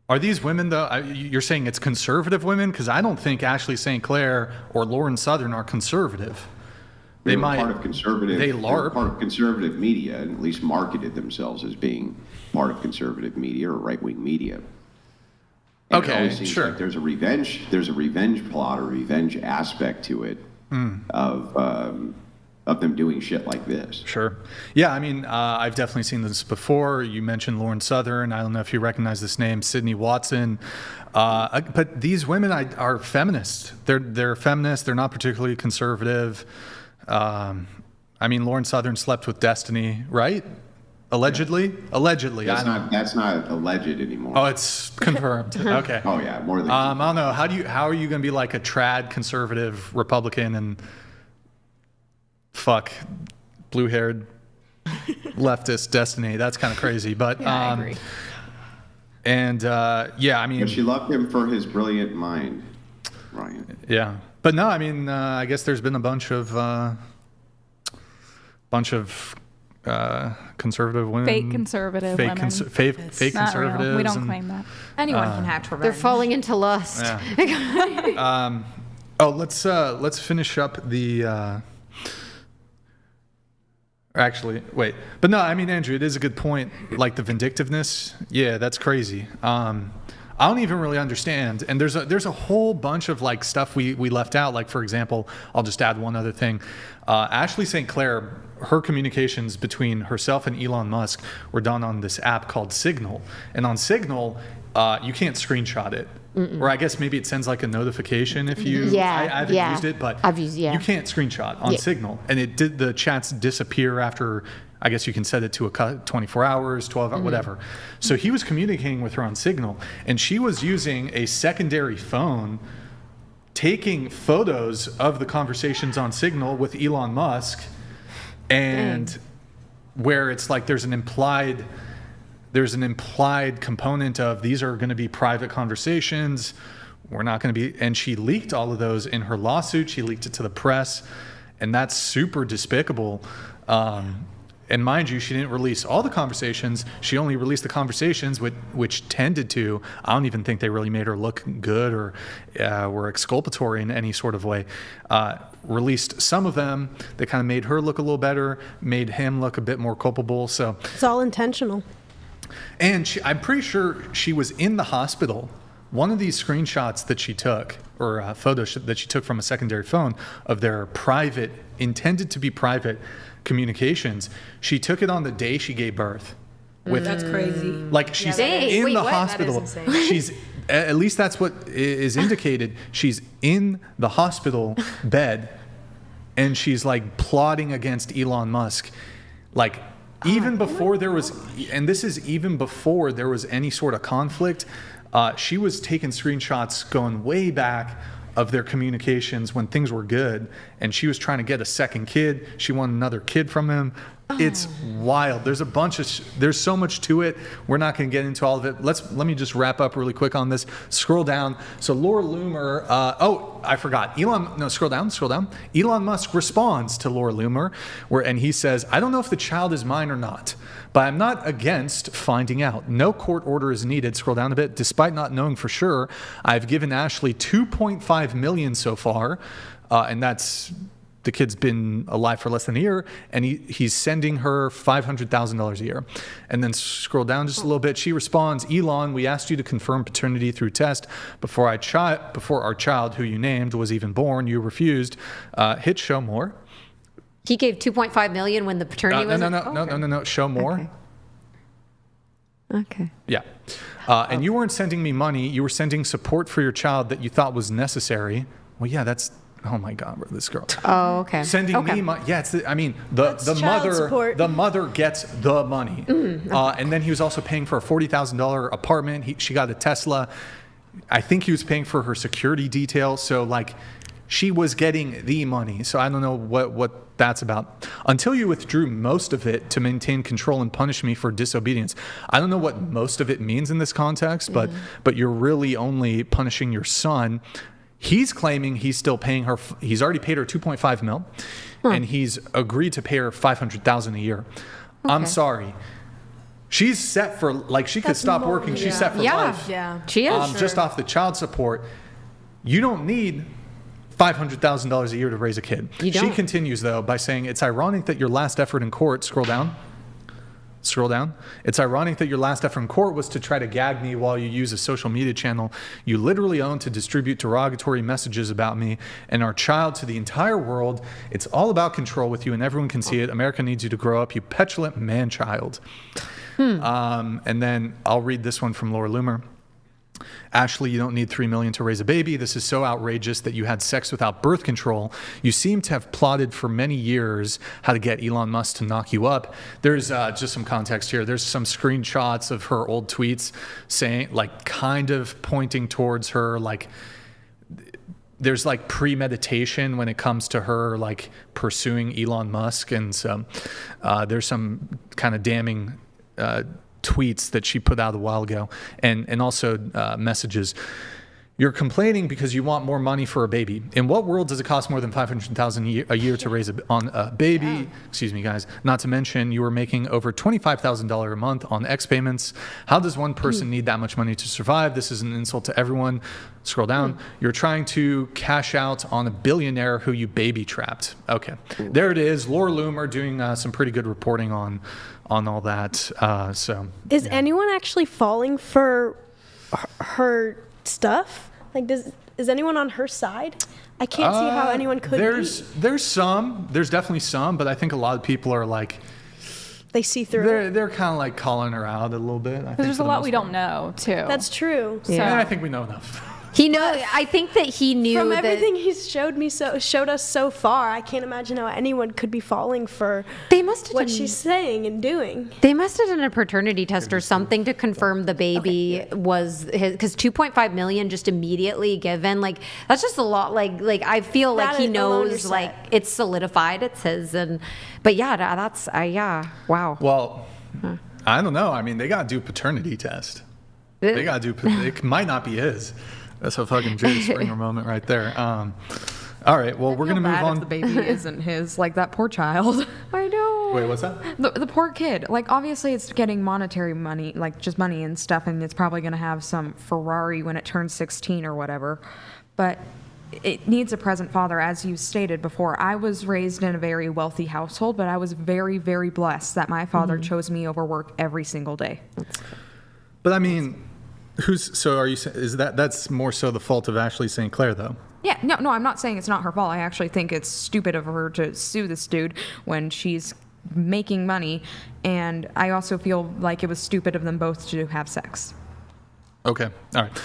Are these women, though, you're saying it's conservative women? Because I don't think Ashley St. Clair or Lauren Southern are conservative. They were part of conservative. They were LARP. part of conservative media, and at least marketed themselves as being part of conservative media or right-wing media. And it Okay, always seems sure. like there's a revenge plot or revenge aspect to it of them doing shit like this. Sure. Yeah, I mean, I've definitely seen this before. You mentioned Lauren Southern. I don't know if you recognize this name, Sydney Watson. But these women are feminist. They're feminist. They're not particularly conservative. I mean, Lauren Southern slept with Destiny, right? Allegedly? Allegedly. That's not alleged anymore. Oh, it's confirmed. Okay. Oh yeah, more than. I don't know. How are you going to be like a trad conservative Republican and fuck blue-haired leftist Destiny? That's kind of crazy. But Yeah, I agree. And yeah, I mean, But she loved him for his brilliant mind, Ryan. yeah. But no, I mean, I guess there's been a bunch of conservative women, Fake conservative fake women. fake Not real. conservatives. We don't and- claim that. Anyone can hatch revenge. They're falling into lust. Yeah. Oh, let's finish up the. Actually, wait. But no, I mean, Andrew, it is a good point. Like the vindictiveness, yeah, that's crazy. I don't even really understand. And there's a whole bunch of like stuff we left out. Like, for example, I'll just add one other thing. Ashley St. Clair, her communications between herself and Elon Musk were done on this app called Signal. And on Signal, you can't screenshot it. Or I guess maybe it sends like a notification if you. Yeah, I haven't yeah. used it, but I've used- yeah. you can't screenshot on Yeah. Signal. And the chats disappear after. I guess you can set it to 24 hours, 12 hours, whatever. So he was communicating with her on Signal, and she was using a secondary phone, taking photos of the conversations on Signal with Elon Musk, and where it's like there's an implied component of these are going to be private conversations. We're not going to be, and she leaked all of those in her lawsuit. She leaked it to the press, and that's super despicable. And mind you, she didn't release all the conversations. She only released the conversations which tended to, I don't even think they really made her look good or were exculpatory in any sort of way. Released some of them that kind of made her look a little better, made him look a bit more culpable. So, It's all intentional. and I'm pretty sure she was in the hospital. One of these screenshots that she took, or photos that she took from a secondary phone of their private, intended to be private communications, she took it on the day she gave birth. With, That's crazy. like she's Dang, in wait, the what? That hospital. is insane. She's at least that's what is indicated. She's in the hospital bed, and she's like plotting against Elon Musk, like even before there was, and this is even before there was any sort of conflict. She was taking screenshots going way back of their communications when things were good, and she was trying to get a second kid. She wanted another kid from him. It's wild. There's a bunch of there's so much to it. We're not going to get into all of it. Let me just wrap up really quick on this. Scroll down. So Laura Loomer. I forgot. Scroll down. Elon Musk responds to Laura Loomer, and he says, "I don't know if the child is mine or not, but I'm not against finding out. No court order is needed." Scroll down a bit. "Despite not knowing for sure, I've given Ashley $2.5 million so far," and that's. The kid's been alive for less than a year, and he's sending her $500,000 a year. And then scroll down just a little bit. She responds, "Elon, we asked you to confirm paternity through test before our child, who you named, was even born. You refused. Hit show more." He gave 2.5 million when the paternity was. No. Show more. Okay. Yeah. And you weren't sending me money. You were sending support for your child that you thought was necessary. Well, yeah, that's. Oh my God, bro, this girl. Oh, okay. Sending okay. me money. Yeah, the That's child mother. support. The mother gets the money, and then he was also paying for a $40,000 apartment. She got a Tesla. I think he was paying for her security detail. So like, she was getting the money. So I don't know what that's about. "Until you withdrew most of it to maintain control and punish me for disobedience." I don't know what most of it means in this context, but you're really only punishing your son. He's claiming he's still paying her. He's already paid her 2.5 mil, and he's agreed to pay her 500,000 a year. I'm sorry. She's set for, like, she could That's stop more- working. She's yeah. set for Yeah. life. Yeah. She is. Just off the child support. You don't need $500,000 a year to raise a kid. You She don't. continues, though, by saying, it's ironic that your last effort in court, scroll down. It's ironic that your last effort in court was to try to gag me while you use a social media channel you literally own to distribute derogatory messages about me and our child to the entire world. It's all about control with you, and everyone can see it. America needs you to grow up, you petulant man-child. And then I'll read this one from Laura Loomer. Ashley, you don't need $3 million to raise a baby. This is so outrageous that you had sex without birth control. You seem to have plotted for many years how to get Elon Musk to knock you up. There's just some context here. There's some screenshots of her old tweets saying, like, kind of pointing towards her, like, there's like premeditation when it comes to her like pursuing Elon Musk, and so there's some kind of damning tweets that she put out a while ago, and also messages. You're complaining because you want more money for a baby. In what world does it cost more than $500,000 a year to raise a baby? Yeah. Excuse me, guys. Not to mention, you were making over $25,000 a month on X payments. How does one person need that much money to survive? This is an insult to everyone. Scroll down. You're trying to cash out on a billionaire who you baby trapped. Okay, there it is. Laura Loomer doing some pretty good reporting on all that. So Is anyone actually falling for her stuff? Like, is anyone on her side? I can't see how anyone could There's definitely some, but I think a lot of people are like, they see through it. they're kind of like calling her out a little bit. Because there's a lot we don't know, too. That's true. Yeah. And I think we know enough. He knows. I think that he knew From that everything he's showed us so far, I can't imagine how anyone could be falling for they must have what done, she's saying and doing. They must have done a paternity test or something to confirm the baby was his, because 2.5 million just immediately given, like that's just a lot. Like I feel like That he alone you're knows, set. like it's solidified, it's his, and but yeah, that's yeah, wow. Well, I don't know. I mean, they got to do paternity test. They got to do. It might not be his. That's a fucking Jerry Springer moment right there. All right. Well, we're gonna move on. If the baby isn't his, like that poor child. I know. Wait, what's that? The poor kid. Like, obviously, it's getting monetary money, like just money and stuff, and it's probably going to have some Ferrari when it turns 16 or whatever. But it needs a present father, as you stated before. I was raised in a very wealthy household, but I was very, very blessed that my father chose me over work every single day. But I mean, are you? Is that's more so the fault of Ashley St. Clair, though? Yeah, no, I'm not saying it's not her fault. I actually think it's stupid of her to sue this dude when she's making money, and I also feel like it was stupid of them both to have sex. Okay. All right.